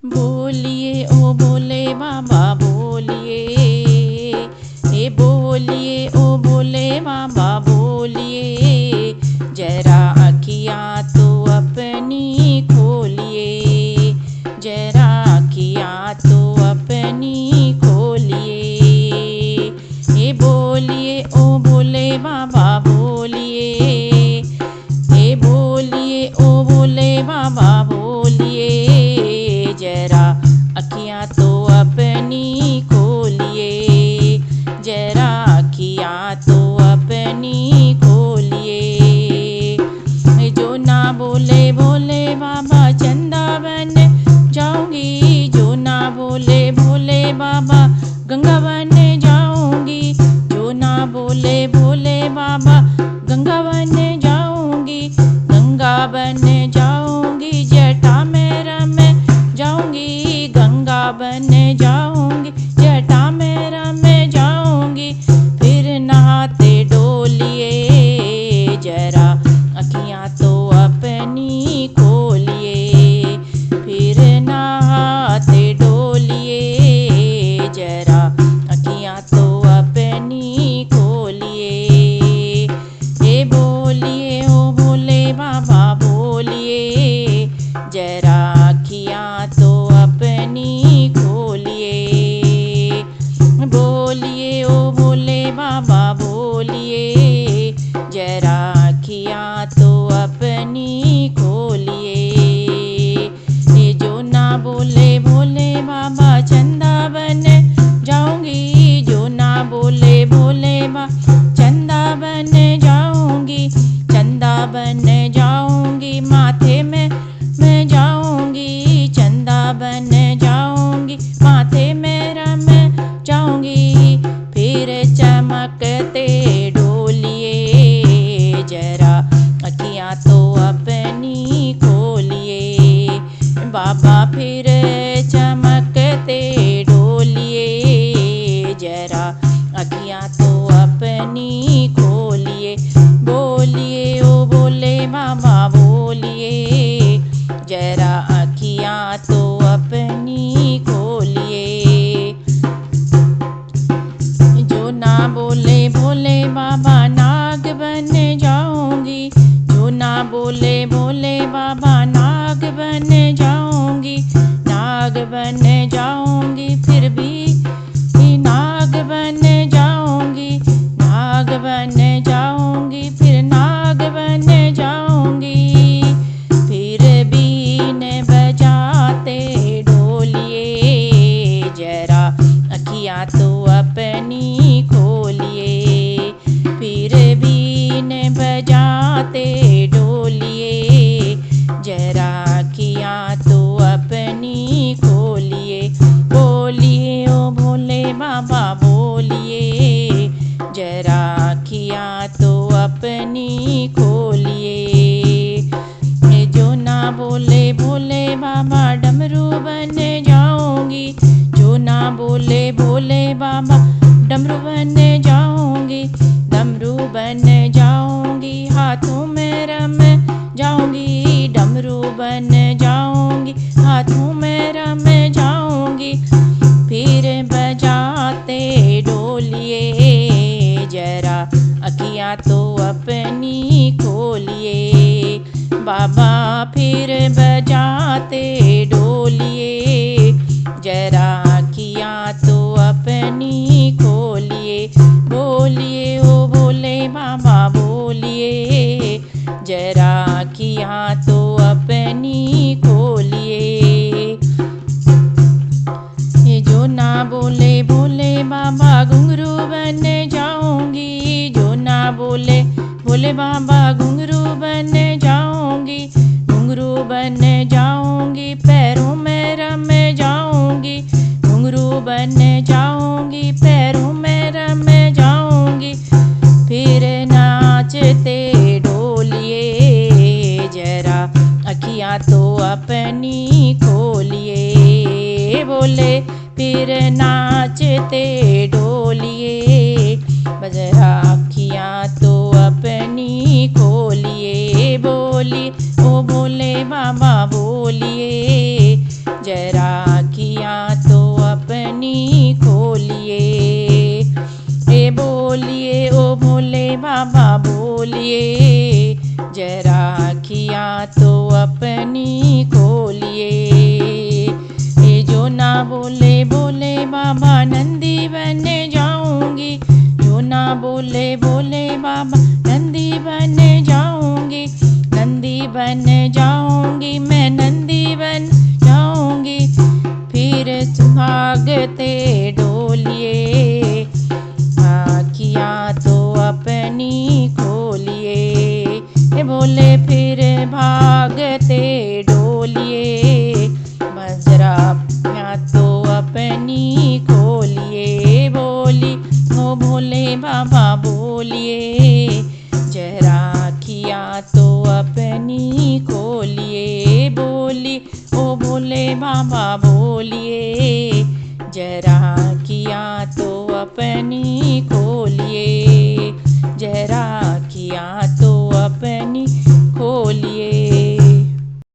बोलिए ओ भोले बाबा बोलिए, हे बोलिए ओ भोले बाबा बोलिए, जरा अखियाँ तो अपनी खोलिए, जरा अखियाँ तो अपनी खोलिए। हे बोलिए ओ भोले बाबा बोलिए, हे बोलिए ओ भोले बाबा बोलिए, जरा अखियाँ तो अपनी खोलिए, जरा अखियाँ तो अपनी खोलिए। जो ना बोले भोले बाबा चंदा बन जाऊंगी, जो ना बोले भोले बाबा गंगा बन जाऊंगी, जो ना बोले भोले बाबा गंगा बन जाऊंगी, गंगा बन जाऊंगी, जटा में रम जाऊंगी, गंगा बन जाऊंगी, जटा में रम जाऊंगी। फिर नहाते डोलिए, जरा अखियाँ तो अपनी खोलिए, फिर नहाते डोलिए, जरा अखियाँ तो अपनी खोलिए। हे बोलिए ओ भोले बाबा बोलिए, जरा अखियाँ तो अपनी खोलिए। बोलिए ओ भोले बाबा बोलिए, जरा अखियाँ तो अपनी खोलिए। ये जो ना बोले भोले बाबा चंदा बन जाऊंगी, जो ना बोले भोले बाबा चंदा बन जाऊंगी, चंदा बन जाऊंगी, माथे में मैं जाऊंगी, चंदा बन जाऊंगी, माथे में रम जाऊंगी। फिर चमकते डोलिए, जरा अखियाँ तो अपनी खोलिए। बाबा फिर चमकते डोलिए, जरा अखियाँ तो अपनी खोलिए। बोलिए ओ भोले बाबा बोलिए, जरा अखियाँ तो अपनी खोलिए। जो ना बोले भोले बाबा नाग बन जाऊंगी, जो ना बोले भोले बाबा नाग बन जाऊंगी, नाग बन जाऊंगी, फिर भी नाग बन जाऊंगी, नाग बन जाऊंगी, फिर नाग बन जाऊंगी। फिर बीन बजाते डोलिए, जरा अखियाँ तो अपनी खोलिए। फिर बीन बजाते डोलिए, जरा अखियाँ तो अपनी खोलिए। बोलिए ओ भोले बाबा बोलिए, जरा अखियाँ तो अपनी खोलिए। जो ना बोले भोले बाबा डमरू बन जाऊंगी, जो ना बोले भोले बाबा डमरू बन जाऊंगी, डमरू बन जाऊंगी, हाथों में रम जाऊंगी, डमरू बन जाऊंगी, हाथों में रम जाऊंगी। फिर बजाते डोलिए, जरा अखियाँ तो अपनी खोलिए। बाबा फिर बजाते डोलिए, जरा अखियाँ तो अपनी खोलिए। बोलिए ओ भोले बाबा बोलिए, जरा अखियाँ तो अपनी खोलिए। जो ना बोले भोले बाबा घुंघरू बन जाऊंगी, जो ना बोले भोले बाबा घुंघरू बन जाऊंगी, घुंघरू बन जाऊंगी, पैरों में रम जाऊंगी, घुंघरू बन जाऊंगी, पैरों में रम जाऊंगी। फिर नाचते डोलिए, जरा अखियाँ तो अपनी खोलिए। बोले फिर नाचते डोलिए, जरा अखियाँ तो अपनी खोलिए। बोलिए ओ भोले बाबा बोलिए, जरा बोले बोले बाबा नंदी बनने जाऊंगी, जो ना बोले बोले बाबा नंदी बनने जाऊंगी, नंदी बन जाऊंगी मैं नंदी बन जाऊंगी। फिर भागते डोलिए, आँखियाँ तो अपनी खोलिए, ए बोले फिर भागते डोलिए, बजरा या तो अपनी खोलिए। बोली ओ भोले बाबा बोलिए, जरा किया तो अपनी खोलिए। बोली ओ भोले बाबा बोलिए, जरा किया तो अपनी